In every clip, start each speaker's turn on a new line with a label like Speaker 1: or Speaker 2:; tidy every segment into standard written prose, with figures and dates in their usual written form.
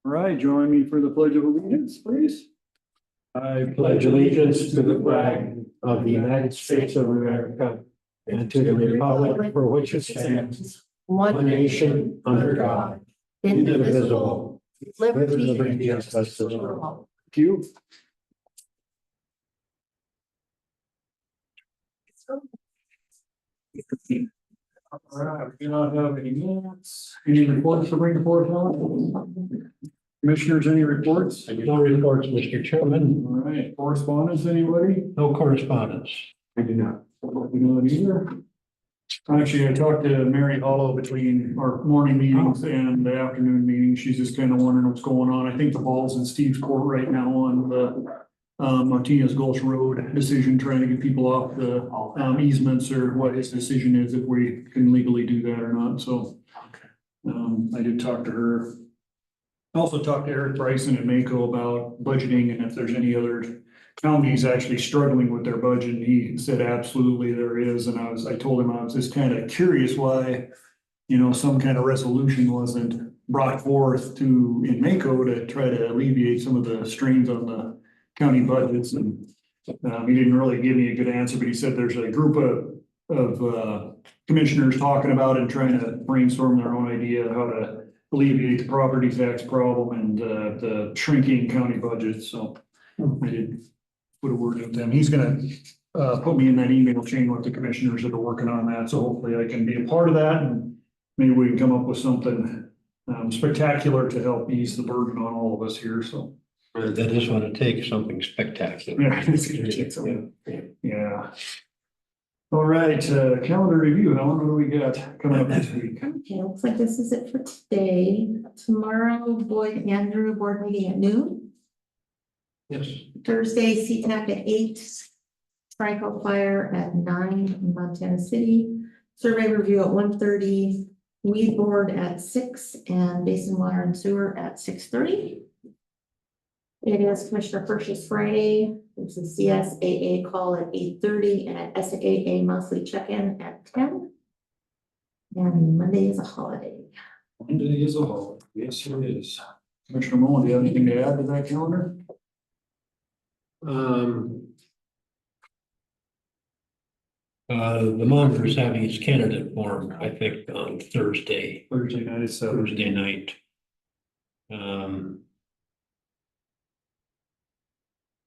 Speaker 1: All right, join me for the Pledge of Allegiance, please.
Speaker 2: I pledge allegiance to the flag of the United States of America and to the republic for which it stands, one nation, under God, indivisible, with liberty and justice for all.
Speaker 1: Thank you. All right, we do not have any minutes. Any reports to bring forth? Commissioners, any reports?
Speaker 2: No reports, Mr. Chairman.
Speaker 1: All right, correspondence, anybody?
Speaker 2: No correspondence. I do not.
Speaker 1: We don't either. Actually, I talked to Mary Hollow between our morning meetings and the afternoon meetings. She's just kind of wondering what's going on. I think the ball's in Steve's court right now on the Martinez Gulch Road decision, trying to get people off the easements or what his decision is, if we can legally do that or not. So I did talk to her. I also talked to Eric Bryson and Mako about budgeting and if there's any other counties actually struggling with their budget. And he said absolutely there is. And I told him I was just kind of curious why, some kind of resolution wasn't brought forth in Mako to try to alleviate some of the strains on the county budgets. And he didn't really give me a good answer, but he said there's a group of commissioners talking about it and trying to brainstorm their own idea how to alleviate the property tax problem and the shrinking county budget. So I did put a word with them. He's gonna put me in that email chain with the commissioners that are working on that. So hopefully I can be a part of that and maybe we can come up with something spectacular to help ease the burden on all of us here. So
Speaker 2: That is going to take something spectacular.
Speaker 1: yeah, it's gonna take some. Yeah. All right, calendar review. Helen, what do we got coming up this week?
Speaker 3: Okay, looks like this is it for today. Tomorrow, Boyd Andrew board meeting at noon.
Speaker 2: Yes.
Speaker 3: Thursday, CTAC at 8. Trico Fire at 9 in Montana City. Survey review at 1:30. Weed board at 6 and Basin Water and Sewer at 6:30. It is Commissioner Purchase Friday. There's a CSAA call at 8:30 and an SAA monthly check-in at 10. And Monday is a holiday.
Speaker 1: Monday is a holiday. Yes, it is. Commissioner Mullen, do you have anything to add to that calendar?
Speaker 2: The monitor's having his candidate forum, I think, on Thursday
Speaker 1: Thursday night is 7.
Speaker 2: night.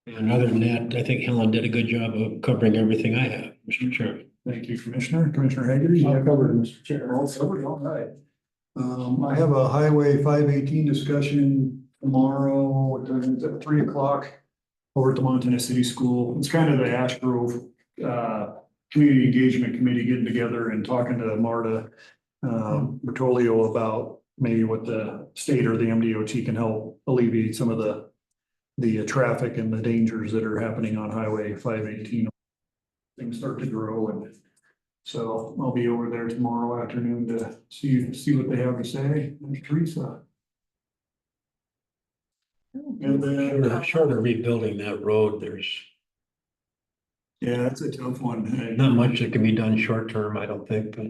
Speaker 2: And other than that, I think Helen did a good job of covering everything I have, Mr. Chairman.
Speaker 1: Thank you, Commissioner. Commissioner Hager? You have
Speaker 2: covered, Mr. Chair.
Speaker 1: all covered, all right. I have a Highway 518 discussion tomorrow, what time is it, 3 o'clock over at the Montana City School. It's kind of the Ash Grove Community Engagement Committee getting together and talking to Marta Bertolio about maybe what the state or the MDOT can help alleviate some of the traffic and the dangers that are happening on Highway 518. Things start to grow, and so I'll be over there tomorrow afternoon to see what they have to say. There's Teresa. And then,
Speaker 2: Short of rebuilding that road, there's
Speaker 1: yeah, that's a tough one.
Speaker 2: not much that can be done short term, I don't think, but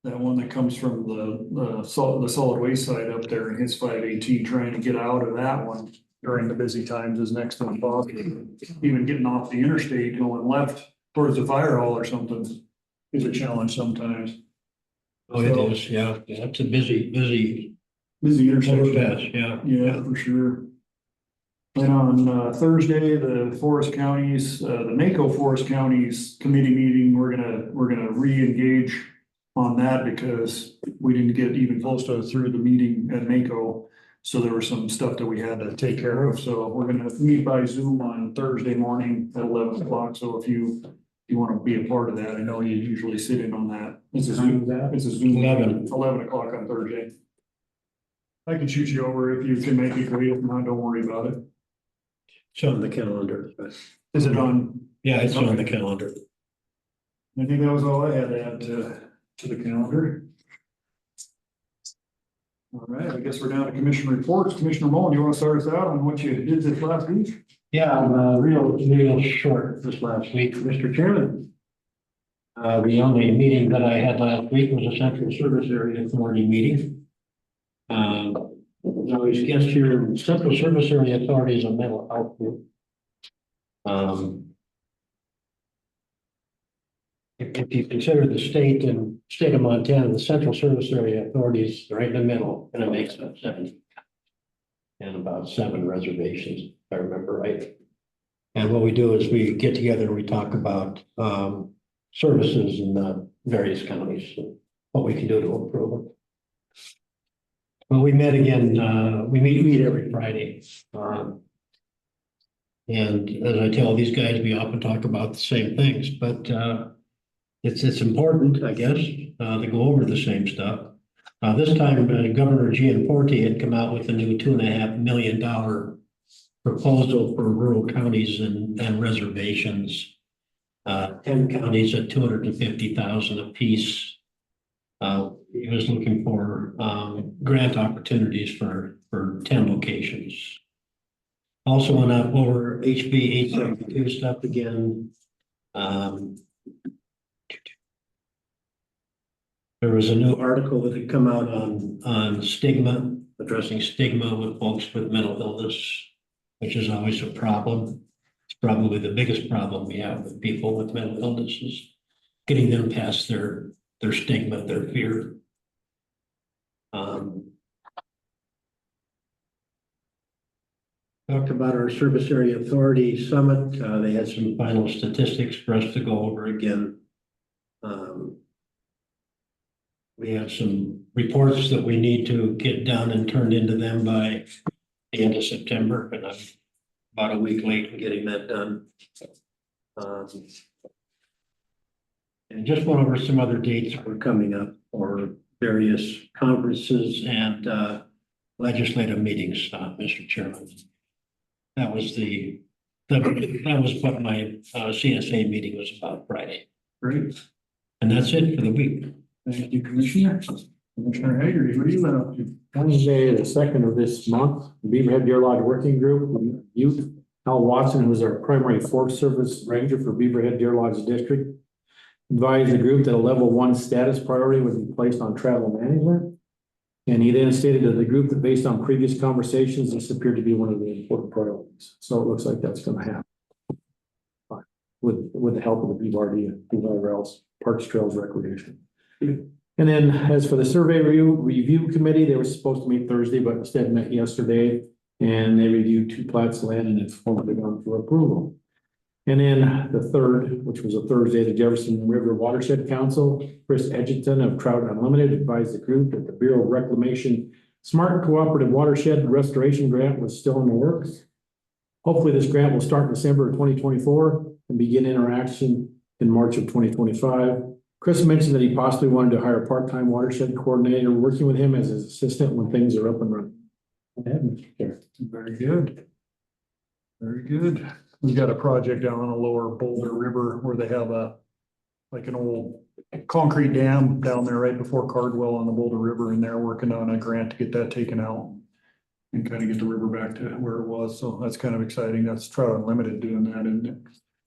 Speaker 1: That one that comes from the solid waste side up there and his 518, trying to get out of that one during the busy times is next to impossible. Even getting off the interstate going left towards the fire hall or something is a challenge sometimes.
Speaker 2: oh, it is, yeah, it's a busy
Speaker 1: Intersection.
Speaker 2: overpass, yeah.
Speaker 1: Yeah, for sure. And on Thursday, the Forest Counties, the Mako Forest Counties Committee meeting, we're gonna re-engage on that because we didn't get even close to through the meeting at Mako. So there was some stuff that we had to take care of. So we're gonna meet by Zoom on Thursday morning at 11 o'clock. So if you want to be a part of that, I know you usually sit in on that. It's a Zoom. It's a Zoom. 11 o'clock on Thursday. I can shoot you over if you can make it. Great. If not, don't worry about it.
Speaker 2: It's on the calendar, but
Speaker 1: Is it on?
Speaker 2: yeah, it's on the calendar.
Speaker 1: I think that was all I had to add to the calendar. All right, I guess we're down to commission reports. Commissioner Mullen, you want to start us out on what you did this last week?
Speaker 2: Yeah, real short this last week, Mr. Chairman. The only meeting that I had last week was a Central Service Area Authority meeting. Now, I guess your Central Service Area Authority is a mental health group. If you consider the state of Montana, the Central Service Area Authority is right in the middle, and it makes up 70. And about 7 reservations, if I remember right. And what we do is we get together and we talk about services in the various counties, and what we can do to improve them. Well, we met again, we meet every Friday. And as I tell these guys, we often talk about the same things, but it's important, I guess, to go over the same stuff. This time, Governor Gianforte had come out with a new $2.5 million proposal for rural counties and reservations. 10 counties at $250,000 apiece. He was looking for grant opportunities for 10 locations. Also went up over HB 872 stuff again. There was a new article that had come out on stigma, addressing stigma with folks with mental illness, which is always a problem. It's probably the biggest problem we have with people with mental illnesses, getting them past their stigma, their fear. Talked about our Service Area Authority Summit. They had some final statistics for us to go over again. We have some reports that we need to get done and turned into them by the end of September, and I'm about a week late in getting that done. And just went over some other dates that were coming up for various conferences and legislative meetings, Mr. Chairman. That was that was what my CSA meeting was about Friday.
Speaker 1: Great.
Speaker 2: And that's it for the week.
Speaker 1: Thank you, Commissioner. Commissioner Hagerty, what are you up to?
Speaker 4: Wednesday, the 2nd of this month, the Beaverhead Deer Lodge Working Group, Youth, Al Watson, who is our primary Forest Service Ranger for Beaverhead Deer Lodge District, advised the group that a level 1 status priority would be placed on travel management. And he then stated to the group that based on previous conversations, this appeared to be one of the important priorities. So it looks like that's going to happen. With the help of the BVRD and whoever else, Parks, Trails, Recreation. And then as for the survey review committee, they were supposed to meet Thursday, but instead met yesterday. And they reviewed 2 plats of land and it's forwarded on for approval. And then the 3rd, which was a Thursday, the Jefferson River Watershed Council, Chris Edgerton of Trout Unlimited advised the group that the Bureau of Reclamation Smart Cooperative Watershed Restoration Grant was still in the works. Hopefully this grant will start in December of 2024 and begin interaction in March of 2025. Chris mentioned that he possibly wanted to hire a part-time watershed coordinator working with him as his assistant when things are up and running.
Speaker 1: Very good. Very good. We've got a project down on the lower Boulder River where they have like an old concrete dam down there right before Cardwell on the Boulder River, and they're working on a grant to get that taken out and kind of get the river back to where it was. So that's kind of exciting. That's Trout Unlimited doing that, isn't it?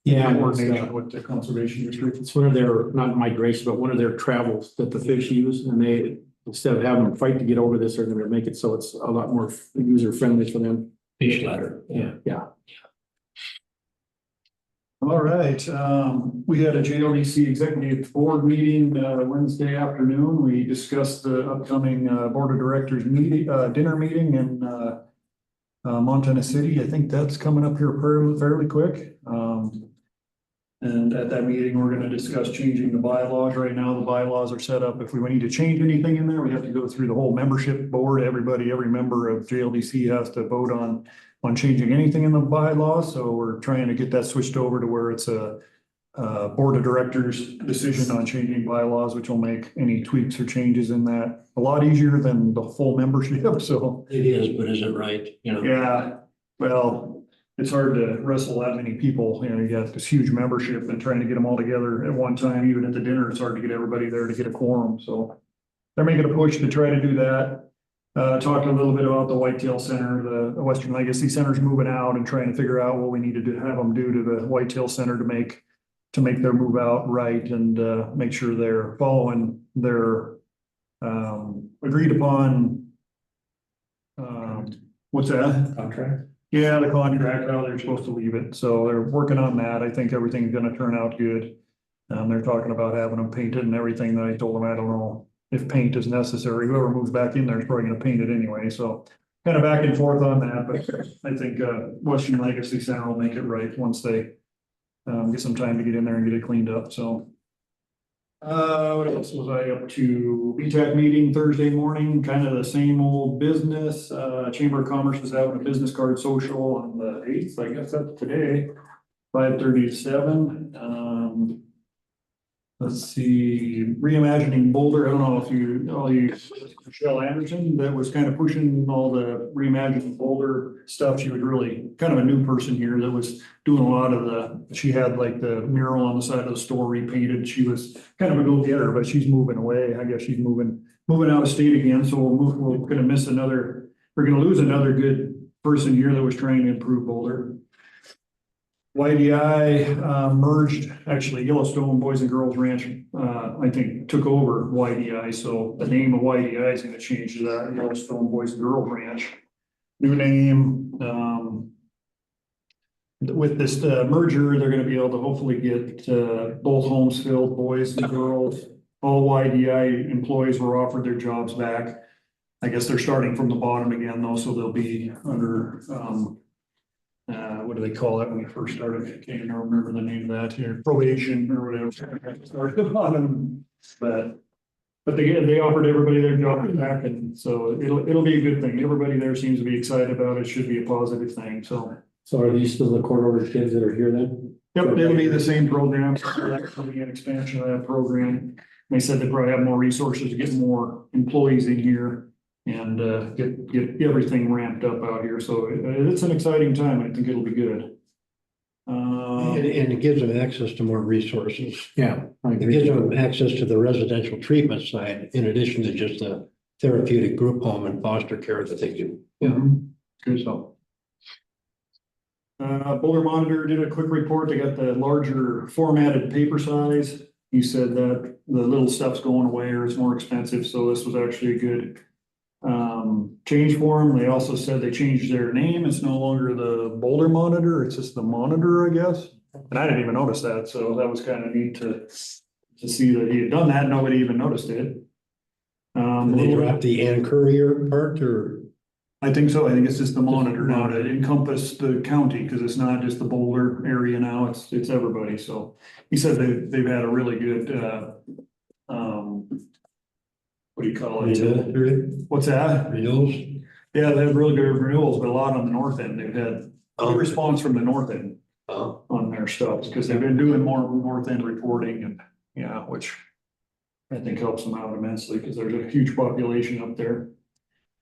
Speaker 4: Yeah,
Speaker 1: Coordination with the conservation district.
Speaker 4: it's one of their, not migration, but one of their travels that the fish use. And they, instead of having them fight to get over this, they're gonna make it so it's a lot more user friendly for them.
Speaker 2: Fish ladder.
Speaker 4: Yeah.
Speaker 1: All right, we had a JLDC executive board meeting Wednesday afternoon. We discussed the upcoming board of directors meeting, dinner meeting in Montana City. I think that's coming up here fairly quick. And at that meeting, we're going to discuss changing the bylaws. Right now, the bylaws are set up. If we need to change anything in there, we have to go through the whole membership board. Every member of JLDC has to vote on changing anything in the bylaws. So we're trying to get that switched over to where it's a board of directors decision on changing bylaws, which will make any tweaks or changes in that a lot easier than the full membership. So
Speaker 2: It is, but is it right? You know?
Speaker 1: yeah, well, it's hard to wrestle that many people. You know, you got this huge membership and trying to get them all together at one time, even at the dinner, it's hard to get everybody there to get a quorum. So they're making a push to try to do that. Talked a little bit about the Whitetail Center, the Western Legacy Center's moving out and trying to figure out what we need to have them do to the Whitetail Center to make their move out right and make sure they're following their agreed upon What's that?
Speaker 4: Contract?
Speaker 1: Yeah, the contract, how they're supposed to leave it, so they're working on that, I think everything's gonna turn out good. They're talking about having them painted and everything, that I told them, I don't know if paint is necessary, whoever moves back in there is probably gonna paint it anyway, so. Kind of back and forth on that, but I think, Western Legacy Center will make it right once they, get some time to get in there and get it cleaned up, so. What else was I up to? BTAC meeting Thursday morning, kind of the same old business. Chamber of Commerce is having a business card social on the 8th, I guess that's today, 5:30 to 7. Let's see, reimagining Boulder. I don't know if you, Michelle Anderson, that was kind of pushing all the reimagining Boulder stuff. She was really kind of a new person here that was doing a lot of she had like the mural on the side of the store repainted. She was kind of a go-getter, but she's moving away. I guess she's moving out of state again. So we're gonna we're gonna lose another good person here that was trying to improve Boulder. YDI merged, actually Yellowstone Boys and Girls Ranch, I think took over YDI, so the name of YDI is gonna change to that, Yellowstone Boys and Girls Ranch. New name, with this merger, they're gonna be able to hopefully get both homes filled, boys and girls. All YDI employees were offered their jobs back. I guess they're starting from the bottom again though, so they'll be under, what do they call that when we first started? I can't even remember the name of that here, probation or whatever. Start at the bottom, but they offered everybody their job back, and so it'll be a good thing. Everybody there seems to be excited about it. Should be a positive thing, so.
Speaker 4: So are these still the court order kids that are here then?
Speaker 1: Yep, it'll be the same program. That'll be an expansion of that program. They said they probably have more resources to get more employees in here and get everything ramped up out here. So it's an exciting time. I think it'll be good.
Speaker 5: And it gives them access to more resources.
Speaker 4: Yeah. I
Speaker 5: It
Speaker 4: agree.
Speaker 5: gives them access to the residential treatment side, in addition to just the therapeutic group home and foster care that they do.
Speaker 1: Good. So. Boulder Monitor did a quick report. They got the larger formatted paper size. He said that the little stuff's going away or it's more expensive, so this was actually a good change for them. They also said they changed their name. It's no longer the Boulder Monitor, it's just the Monitor, I guess. And I didn't even notice that, so that was kind of neat to see that he had done that. Nobody even noticed it.
Speaker 5: They dropped the and courier part, or?
Speaker 1: I think so. I think it's just the Monitor now to encompass the county, because it's not just the Boulder area now, it's everybody. So he said they've had a really good what do you call it?
Speaker 5: Renewal?
Speaker 1: What's that?
Speaker 5: Renewals?
Speaker 1: Yeah, they have really good renewals, but a lot on the north end. They've had good response from the north end on their stuff, because they've been doing more north end reporting and, yeah, which I think helps them out immensely, because there's a huge population up there.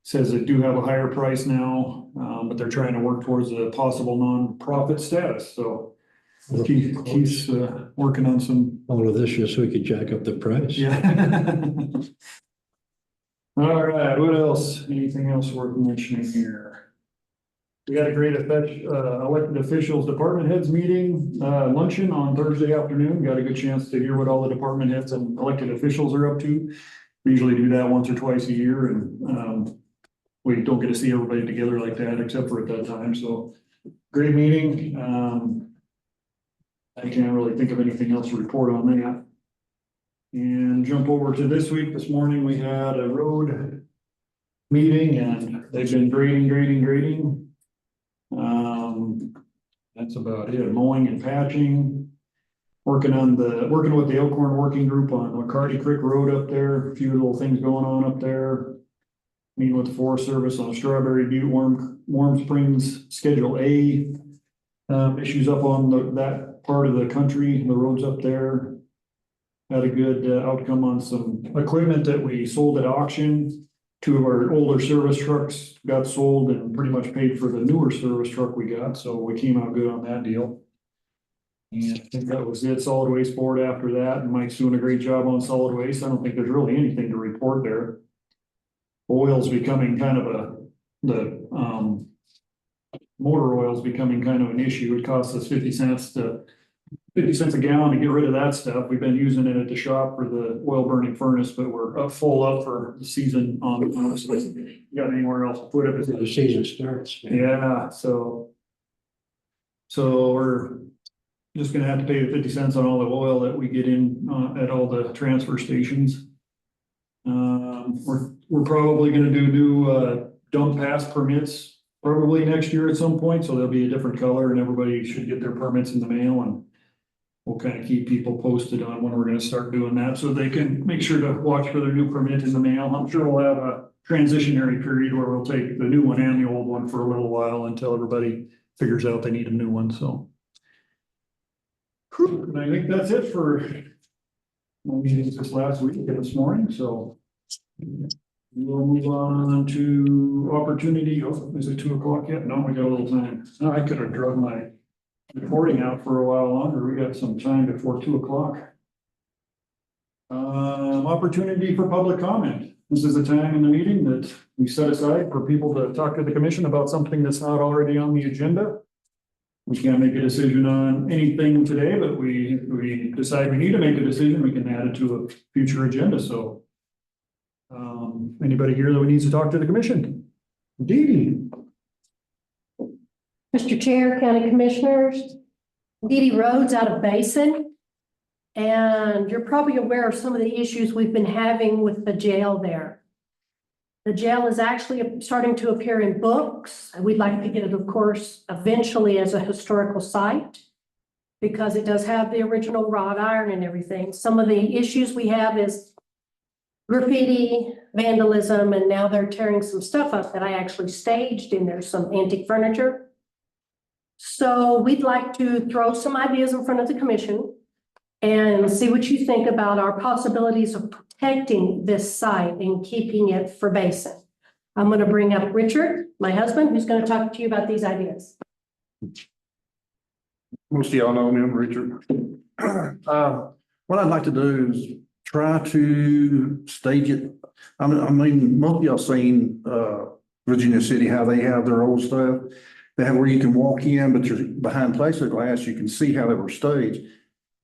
Speaker 1: Says they do have a higher price now, but they're trying to work towards a possible nonprofit status, so Keith's working on some.
Speaker 5: All of this just so we could jack up the price.
Speaker 1: Yeah. All right, what else? Anything else worth mentioning here? We got a great elected officials, department heads meeting, luncheon on Thursday afternoon. Got a good chance to hear what all the department heads and elected officials are up to. We usually do that once or twice a year, and we don't get to see everybody together like that, except for at that time. So great meeting. I can't really think of anything else to report on that. And jump over to this week. This morning we had a road meeting and they've been grading. That's about it. Mowing and patching. Working with the Elkhorn Working Group on McCarty Creek Road up there. A few little things going on up there. Meeting with the Forest Service on Strawberry Butte, Warm Springs Schedule A. Issues up on that part of the country, the roads up there. Had a good outcome on some equipment that we sold at auction. 2 of our older service trucks got sold and pretty much paid for the newer service truck we got, so we came out good on that deal. And I think that was it. Solid Waste Board after that, and Mike's doing a great job on solid waste. I don't think there's really anything to report there. Oil's becoming kind of motor oil's becoming kind of an issue. It costs us 50 cents to 50 cents a gallon to get rid of that stuff. We've been using it at the shop for the oil burning furnace, but we're full up for the season on, so got anywhere else to put it.
Speaker 5: The season starts.
Speaker 1: Yeah, so we're just gonna have to pay the 50 cents on all the oil that we get in, at all the transfer stations. We're probably gonna do new, dump pass permits probably next year at some point, so there'll be a different color and everybody should get their permits in the mail, and we'll kind of keep people posted on when we're gonna start doing that, so they can make sure to watch for their new permit in the mail. I'm sure we'll have a transitionary period where we'll take the new one and the old one for a little while until everybody figures out they need a new one, so. And I think that's it for my meetings this last week and this morning, so. We'll move on to opportunity. Oh, is it 2 o'clock yet? No, we got a little time. No, I could have drug my recording out for a while longer. We got some time before 2 o'clock. Opportunity for public comment. This is a time in the meeting that we set aside for people to talk to the commission about something that's not already on the agenda. We can't make a decision on anything today, but we decide we need to make a decision, we can add it to a future agenda, so. Anybody here that needs to talk to the commission? Dee Dee.
Speaker 6: Mr. Chair, County Commissioners, Dee Dee Rhodes out of Basin. And you're probably aware of some of the issues we've been having with the jail there. The jail is actually starting to appear in books. We'd like to get it, of course, eventually as a historical site, because it does have the original wrought iron and everything. Some of the issues we have is graffiti, vandalism, and now they're tearing some stuff up that I actually staged in there, some antique furniture. So we'd like to throw some ideas in front of the commission and see what you think about our possibilities of protecting this site and keeping it for Basin. I'm going to bring up Richard, my husband, who's going to talk to you about these ideas.
Speaker 7: Most of y'all know me, I'm Richard. What I'd like to do is try to stage it. I mean, most of y'all seen Virginia City, how they have their old stuff. They have where you can walk in, but you're behind plexiglass, you can see how they were staged.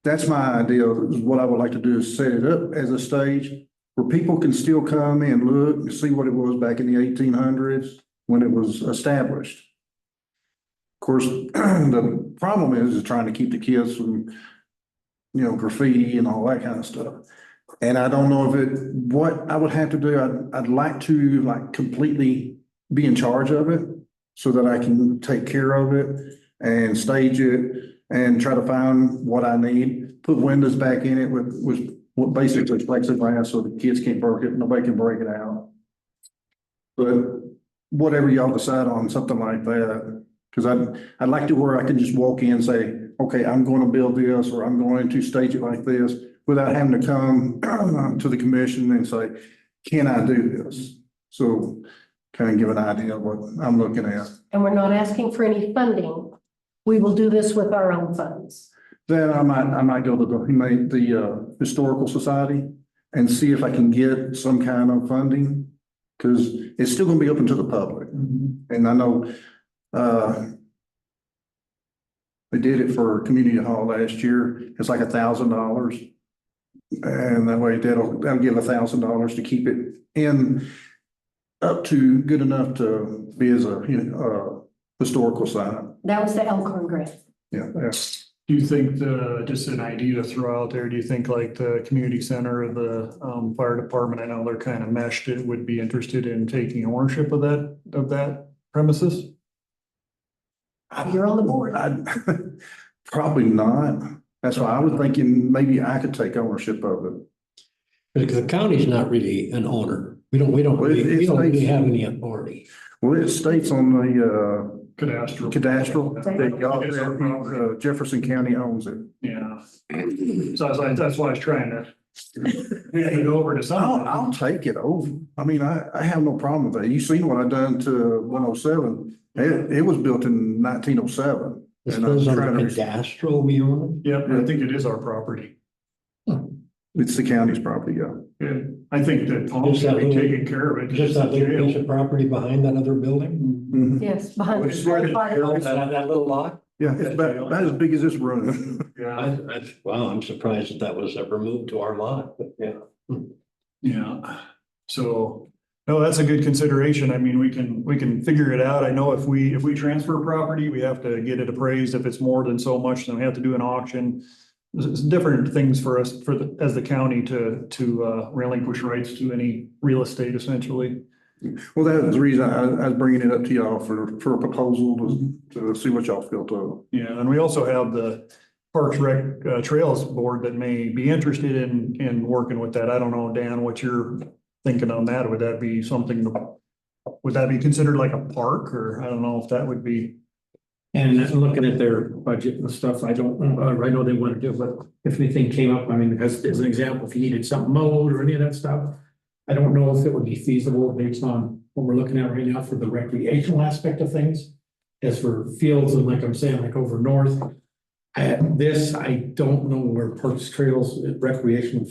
Speaker 7: That's my idea, is what I would like to do is set it up as a stage where people can still come and look and see what it was back in the 1800s when it was established. Of course, the problem is trying to keep the kids from, graffiti and all that kind of stuff. And I don't know what I would have to do. I'd like to completely be in charge of it so that I can take care of it and stage it and try to find what I need, put windows back in it with what basically plexiglass so the kids can't break it, nobody can break it out. But whatever y'all decide on, something like that, because I'd like to where I can just walk in and say, okay, I'm going to build this, or I'm going to stage it like this, without having to come to the commission and say, can I do this? So kind of give an idea of what I'm looking at.
Speaker 6: And we're not asking for any funding. We will do this with our own funds.
Speaker 7: Then I might go to the Historical Society and see if I can get some kind of funding, because it's still going to be open to the public. And I know they did it for community hall last year. It's like $1,000. And that way that'll give $1,000 to keep it in up to good enough to be as a historical site.
Speaker 6: That was the Elkhorn grant.
Speaker 7: Yeah.
Speaker 1: Do you think just an idea to throw out there, do you think like the community center or the fire department, I know they're kind of meshed, it would be interested in taking ownership of that premises?
Speaker 6: You're on the board.
Speaker 7: Probably not. That's why I was thinking maybe I could take ownership of it.
Speaker 5: Because the county's not really an owner. We don't really have any authority.
Speaker 7: Well, it states on the
Speaker 1: Cadastral.
Speaker 7: that Jefferson County owns it.
Speaker 1: Yeah. So that's why I was trying to hand it over to someone.
Speaker 7: I'll take it over. I mean, I have no problem with that. You seen what I done to 107. It was built in 1907.
Speaker 5: This
Speaker 7: And
Speaker 5: goes
Speaker 7: I'm
Speaker 5: under
Speaker 7: trying to-
Speaker 5: cadastral, we own
Speaker 1: Yeah, I think it is our property.
Speaker 7: It's the county's property, yeah.
Speaker 1: Yeah, I think that Paul
Speaker 5: Just that
Speaker 1: should be
Speaker 5: little-
Speaker 1: taking care of
Speaker 5: it.
Speaker 1: it.
Speaker 5: Just that little
Speaker 1: jail.
Speaker 5: piece of proproperty behind that other building?
Speaker 7: Mhm.
Speaker 6: Yes, behind
Speaker 1: Which is where
Speaker 6: the
Speaker 1: the-
Speaker 6: fire.
Speaker 5: That little lot?
Speaker 7: Yeah, it's about as big as this room.
Speaker 1: Yeah,
Speaker 5: Wow, I'm surprised that was ever moved to our lot, but yeah.
Speaker 1: yeah. So, no, that's a good consideration. I mean, we can figure it out. I know if we transfer property, we have to get it appraised. If it's more than so much, then we have to do an auction. There's different things for us, as the county to relinquish rights to any real estate essentially.
Speaker 7: Well, that was the reason I was bringing it up to y'all for a proposal to see what y'all feel to.
Speaker 1: Yeah, and we also have the Parks Rec Trails Board that may be interested in working with that. I don't know, Dan, what you're thinking on that. Would that be something, would that be considered like a park, or I don't know if that would be?
Speaker 4: And looking at their budget and stuff, I know they want to do, but if anything came up, I mean, as an example, if you needed something mowed or any of that stuff, I don't know if it would be feasible based on what we're looking at right now for the recreational aspect of things. As for fields and like I'm saying, like over north, I don't know where parks, trails, recreation,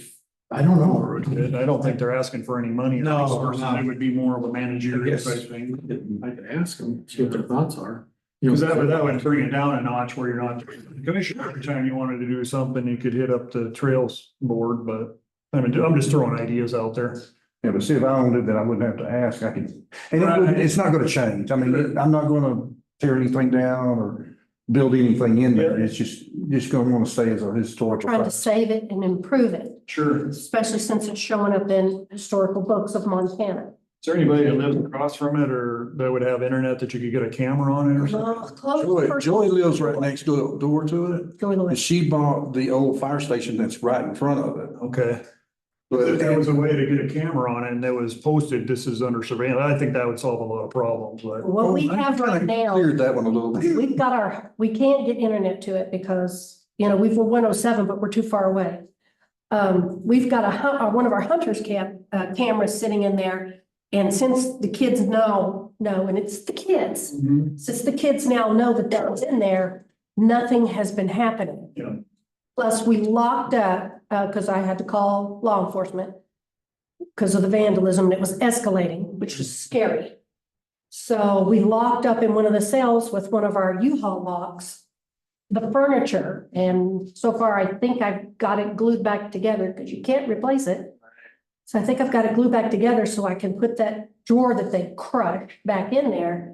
Speaker 4: I don't know.
Speaker 1: I don't think they're asking for any money. or
Speaker 4: No,
Speaker 1: resources.
Speaker 4: no.
Speaker 1: It would be more of a managerial
Speaker 4: Yes.
Speaker 1: type thing.
Speaker 4: I could ask them, see what their thoughts are. You
Speaker 1: Because
Speaker 4: know,
Speaker 1: that would bring it down a notch where you're not, the commissioner, every time you wanted to do something, you could hit up the trails board, but I mean, I'm just throwing ideas out there.
Speaker 7: Yeah, but see, if I owned it, then I wouldn't have to ask. I could, and it's not gonna change. I mean, I'm not gonna tear anything down or build anything in there. It's just gonna wanna stay as a historical.
Speaker 6: Trying to
Speaker 7: fact.
Speaker 6: save it and improve it,
Speaker 1: Sure. Is
Speaker 6: especially since it's showing up in historical books of Montana.
Speaker 1: there anybody that lives across from it or that would have internet that you could get a camera on it or something?
Speaker 7: Joey lives right next door to it.
Speaker 6: Joey
Speaker 7: And
Speaker 6: Lewis.
Speaker 7: she bought the old fire station that's right in front of it.
Speaker 1: Okay. But
Speaker 7: But
Speaker 1: if there was a way to get a camera on it and that was posted, this is under surveillance, I think that would solve a lot of problems, but.
Speaker 6: What we
Speaker 7: I
Speaker 6: have right
Speaker 7: kinda
Speaker 6: now,
Speaker 7: Cleared that one a little bit.
Speaker 6: we've got we can't get internet to it because, we're 107, but we're too far away. We've got one of our hunters cameras sitting in there. And since the kids know, and it's the kids, since the kids now know that that was in there, nothing has been happening.
Speaker 1: Yeah.
Speaker 6: Plus, we locked up, because I had to call law enforcement because of the vandalism, and it was escalating, which was scary. So we locked up in one of the cells with one of our U-Haul locks, the furniture, and so far I think I've got it glued back together because you can't replace it. So I think I've got it glued back together so I can put that drawer that they crushed back in there.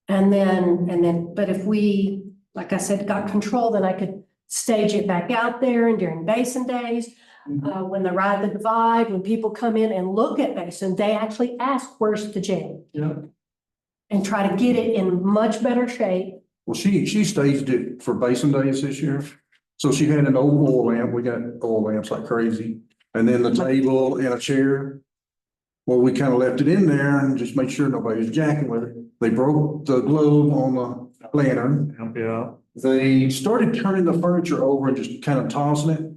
Speaker 6: And then, but if we, like I said, got control, then I could stage it back out there and during basin days. When they ride the divide, when people come in and look at basin, they actually ask, where's the jail?
Speaker 1: Yeah.
Speaker 6: And try to get it in much better shape.
Speaker 7: Well, she staged it for basin days this year. So she had an old oil lamp. We got oil lamps like crazy. And then the table and a chair. Well, we kind of left it in there and just made sure nobody was jacking with it. They broke the globe on the lantern.
Speaker 1: Yeah.
Speaker 7: They started turning the furniture over and just kind of tossing it.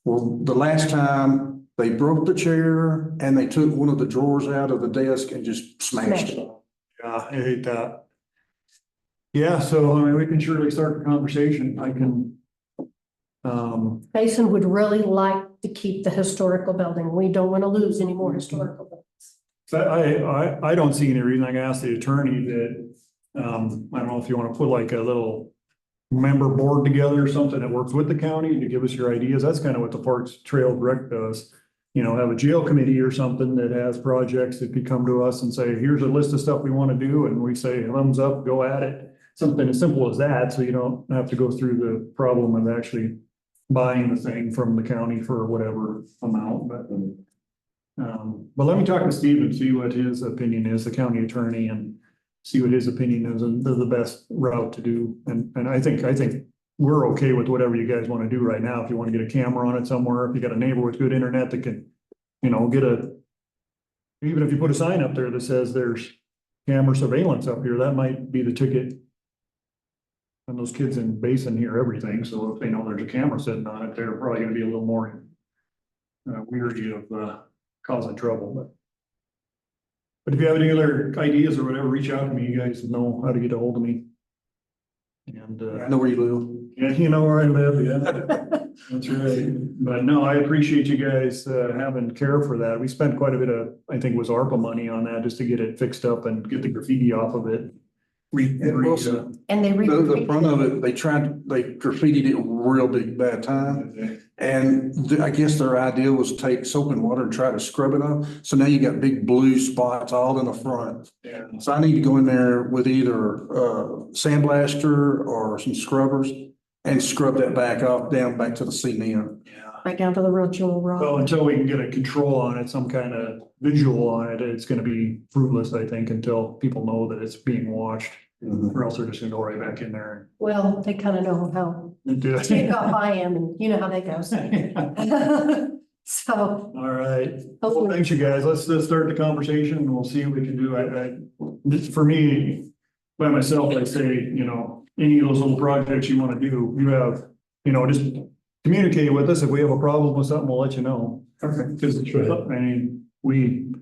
Speaker 7: Well, the last time they broke the chair and they took one of the drawers out of the desk and just smashed it.
Speaker 1: Yeah, I hate that. Yeah, so I mean, we can surely start the conversation. I can.
Speaker 6: Basin would really like to keep the historical building. We don't want to lose any more historical buildings.
Speaker 1: So I don't see any reason. I can ask the attorney that, I don't know if you want to put like a little member board together or something that works with the county to give us your ideas. That's kind of what the Parks Trail Rec does. Have a jail committee or something that has projects that could come to us and say, here's a list of stuff we want to do. And we say, thumbs up, go at it. Something as simple as that. So you don't have to go through the problem of actually buying the thing from the county for whatever amount, but let me talk to Steve and see what his opinion is, the county attorney, and see what his opinion is and the best route to do. And I think we're okay with whatever you guys want to do right now. If you want to get a camera on it somewhere, if you got a neighbor with good internet that can, even if you put a sign up there that says there's camera surveillance up here, that might be the ticket. And those kids in Basin hear everything, so if they know there's a camera sitting on it, they're probably gonna be a little more weary of causing trouble, but if you have any other ideas or whatever, reach out to me. You guys know how to get a hold of me. And
Speaker 7: I know where you
Speaker 1: yeah, you know where I live, yeah. That's right. But no, I appreciate you guys having care for that. We spent quite a bit of, I think it was ARPA money on that just to get it fixed up and get the graffiti off of it.
Speaker 3: And they.
Speaker 7: The front of it, they graffitied it real big bad time. And I guess their idea was take soap and water and try to scrub it off. So now you got big blue spots all in the front.
Speaker 1: Yeah.
Speaker 7: So I need to go in there with either sandblaster or some scrubbers and scrub that back off, down back to the cement.
Speaker 3: Right down to the real jewel rock.
Speaker 1: Well, until we can get a control on it, some kind of visual on it, it's gonna be fruitless, I think, until people know that it's being watched. Or else they're just gonna go right back in there
Speaker 6: Well, they kind of know how
Speaker 1: and do
Speaker 6: takeoff I am, and you know how that goes.
Speaker 1: it.
Speaker 6: So,
Speaker 1: All right. Well,
Speaker 6: hopefully,
Speaker 1: thanks you guys. Let's start the conversation and we'll see what we can do. This, for me, by myself, I say, any of those little projects you want to do, you have, just communicate with us. If we have a problem with something, we'll let you know.
Speaker 7: Okay.
Speaker 1: Because, I mean,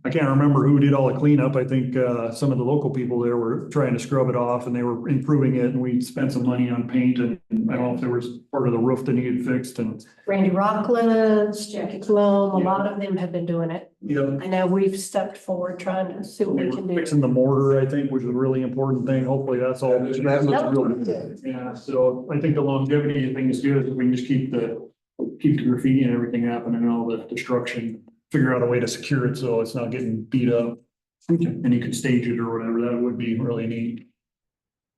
Speaker 1: I can't remember who did all the cleanup. I think, some of the local people there were trying to scrub it off and they were improving it and we spent some money on paint and I don't know if there was part of the roof that needed fixed and.
Speaker 6: Randy Rocklands, Jackie Plum, a lot of them have been doing it.
Speaker 1: Yeah.
Speaker 6: I know we've stepped forward trying to see what
Speaker 1: We
Speaker 6: we
Speaker 1: were
Speaker 6: can do.
Speaker 1: fixing the mortar, I think, which is a really important thing. Hopefully that's all.
Speaker 7: That looks real good.
Speaker 1: Yeah, so I think the longevity thing is good. We can just keep the graffiti and everything happening and all the destruction. Figure out a way to secure it so it's not getting beat up. And you can stage it or whatever. That would be really neat.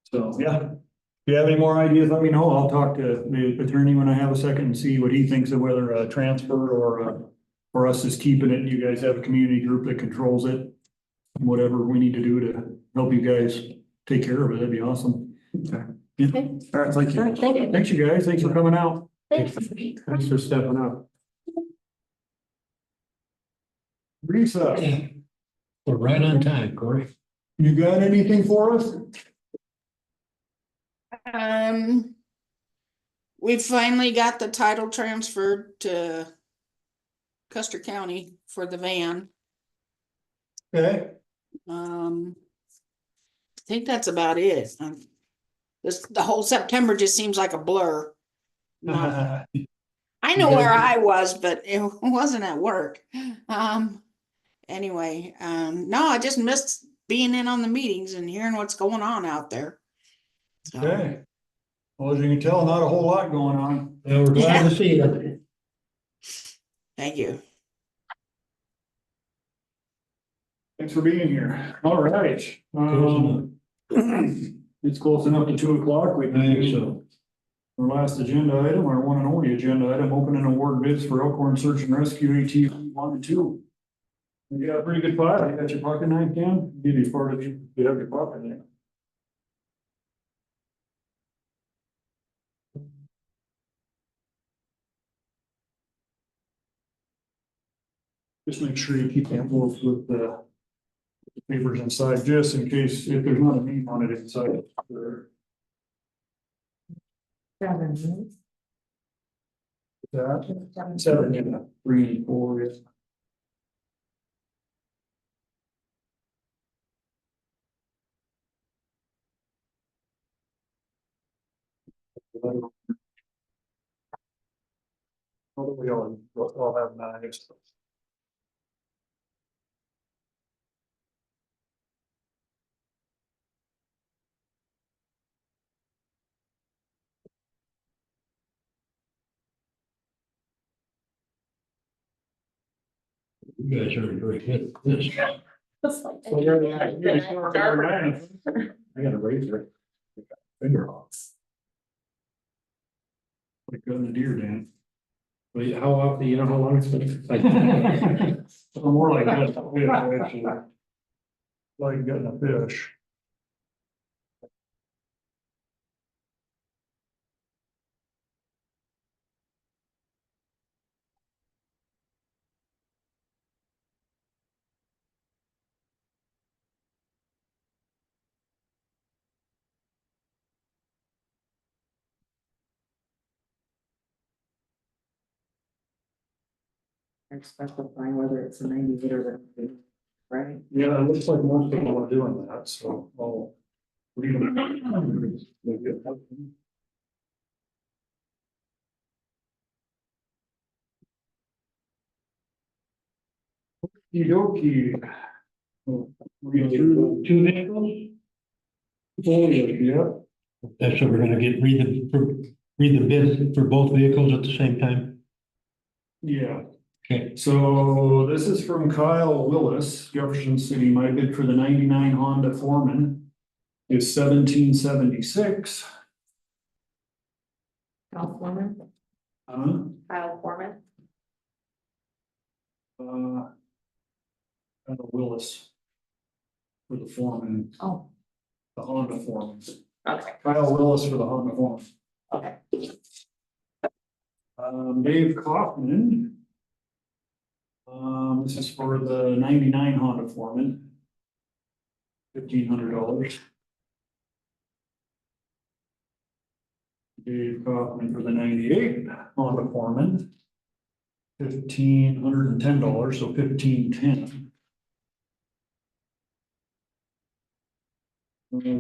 Speaker 1: So, yeah. If you have any more ideas, let me know. I'll talk to the attorney when I have a second and see what he thinks of whether a transfer or us just keeping it. You guys have a community group that controls it. Whatever we need to do to help you guys take care of it, that'd be awesome.
Speaker 3: Okay.
Speaker 7: All right, thank
Speaker 3: All
Speaker 7: you.
Speaker 3: right, thank you.
Speaker 1: Thanks, you guys. Thanks for coming out.
Speaker 6: Thanks.
Speaker 4: Thanks for stepping up.
Speaker 1: Lisa,
Speaker 5: We're right on time, Corey.
Speaker 1: you got anything for us?
Speaker 8: We finally got the title transferred to Custer County for the van.
Speaker 1: Okay.
Speaker 8: I think that's about it. The whole September just seems like a blur. I know where I was, but it wasn't at work. Anyway, no, I just missed being in on the meetings and hearing what's going on out there. So,
Speaker 1: Okay. Well, as you can tell, not a whole lot going on.
Speaker 5: Well, we're glad to see you.
Speaker 8: thank you.
Speaker 1: Thanks for being here. All right. It's close enough to 2:00. We
Speaker 5: I
Speaker 1: can
Speaker 5: think
Speaker 1: do
Speaker 5: so.
Speaker 1: our last agenda item, our one and only agenda item, open and award bids for Elkhorn Search and Rescue AT 1 and 2. You got a pretty good file. You got your pocket knife, Ken? Give you part of you have your pocket knife. Just make sure you keep that wolf with the papers inside, just in case if there's not a name on it inside.
Speaker 3: Seven.
Speaker 1: That, 7, yeah, 3, 4, yes. We all have knives.
Speaker 5: You guys are very good at this.
Speaker 1: I got a razor. Finger off. Like gun a deer, Dan.
Speaker 4: Wait, how often, you know how long it's been?
Speaker 1: More like that, fish, actually. Like gutting a fish.
Speaker 3: And specifying whether it's a 98 or the, right?
Speaker 1: Yeah, it looks like most people are doing that, so I'll leave it. Okey-dokey. We're gonna do 2 vehicles? Yeah,
Speaker 5: That's what we're gonna read the bid for both vehicles at the same time.
Speaker 1: yeah.
Speaker 5: Okay,
Speaker 1: So this is from Kyle Willis, Jefferson City. My bid for the 99 Honda Foreman is 1776.
Speaker 3: Kyle Foreman, Kyle Foreman.
Speaker 1: Kyle Willis for the Foreman,
Speaker 3: Oh,
Speaker 1: the Honda Foreman.
Speaker 3: okay,
Speaker 1: Kyle Willis for the Honda Foreman.
Speaker 3: okay.
Speaker 1: Dave Kaufman. This is for the 99 Honda Foreman. $1,500. Dave Kaufman for the 98 Honda Foreman. $1,510, so $1,510.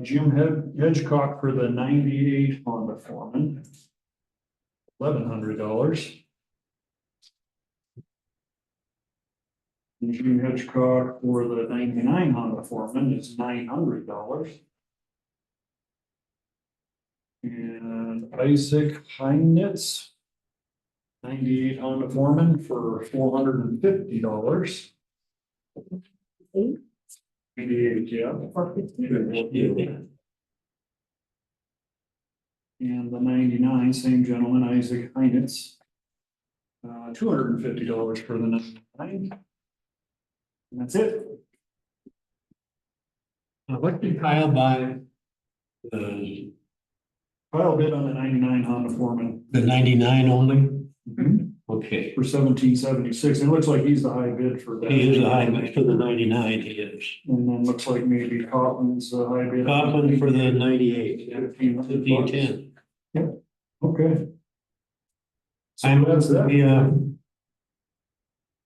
Speaker 1: Jim Hedgecock for the 98 Honda Foreman. $1,100. And Jim Hedgecock for the 99 Honda Foreman is $900. And Isaac Heinitz, 98 Honda Foreman for $450. 88, yeah. And the 99, same gentleman, Isaac Heinitz. $250 for the 99. And that's it.
Speaker 5: now what did Kyle buy? The
Speaker 1: Kyle bid on the 99 Honda Foreman.
Speaker 5: 99 only?
Speaker 1: Mhm.
Speaker 5: Okay,
Speaker 1: For 1776. It looks like he's the high bid for that.
Speaker 5: he is a high bid for the 99, he is.
Speaker 1: And then looks like maybe Kaufman's high bid.
Speaker 5: Kaufman for the 98,
Speaker 1: $1,510.
Speaker 5: 1510.
Speaker 1: Okay. So
Speaker 5: I'm,
Speaker 1: that's that.
Speaker 5: we,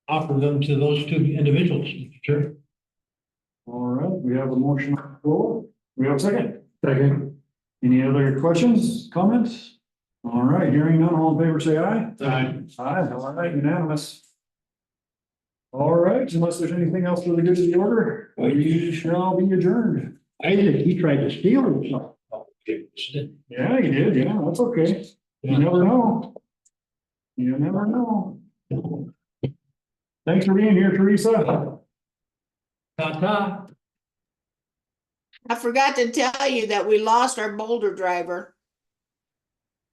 Speaker 5: offer them to those two individuals, sure.
Speaker 1: All right, we have a motion on the floor. We have a second.
Speaker 4: Second.
Speaker 1: Any other questions, comments? All right, hearing none, all in favor, say aye.
Speaker 5: Aye.
Speaker 1: Aye, all right, unanimous. All right, unless there's anything else for the good of the order, we shall be adjourned.
Speaker 5: I think he tried to steal himself.
Speaker 1: Yeah, you did, yeah, that's okay. You never know. You never know. Thanks for being here, Teresa.
Speaker 5: Ta-ta.
Speaker 8: I forgot to tell you that we lost our boulder driver.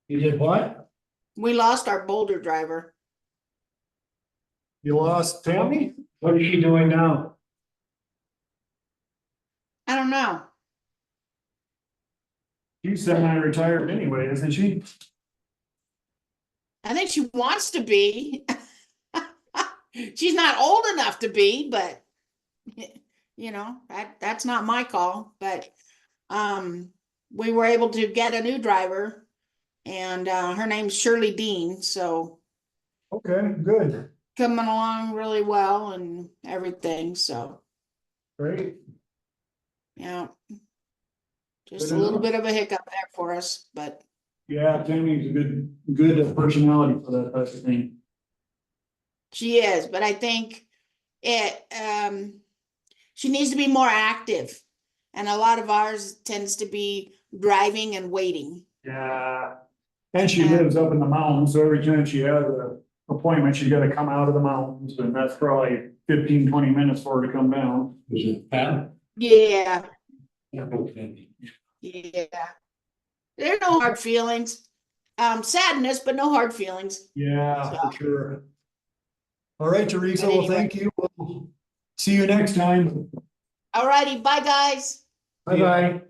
Speaker 5: You did what?
Speaker 8: We lost our boulder driver.
Speaker 1: You lost Tammy?
Speaker 5: What is she doing now?
Speaker 8: I don't know.
Speaker 1: She's semi-retired anyway, isn't she?
Speaker 8: I think she wants to be. She's not old enough to be, but you know, that's not my call. But we were able to get a new driver, and her name's Shirley Dean, so
Speaker 1: Okay, good,
Speaker 8: coming along really well and everything, so
Speaker 1: great.
Speaker 8: yeah. Just
Speaker 1: Good
Speaker 8: a little
Speaker 1: enough.
Speaker 8: bit of a hiccup there for us, but
Speaker 1: Yeah, Tammy's a good personality for that type of thing.
Speaker 8: she is, but I think she needs to be more active. And a lot of ours tends to be driving and waiting.
Speaker 1: Yeah. And she lives up in the mountains, so every time she has an appointment, she's gotta come out of the mountains, and that's probably 15, 20 minutes for her to come down.
Speaker 5: Was it Pat?
Speaker 8: Yeah,
Speaker 5: Okay.
Speaker 8: yeah. There are no hard feelings. Sadness, but no hard feelings.
Speaker 1: Yeah,
Speaker 8: So-
Speaker 1: for sure. All right, Teresa,
Speaker 8: But
Speaker 1: well,
Speaker 8: anyway.
Speaker 1: thank you. We'll see you next time.
Speaker 8: All righty, bye guys.
Speaker 1: Bye-bye.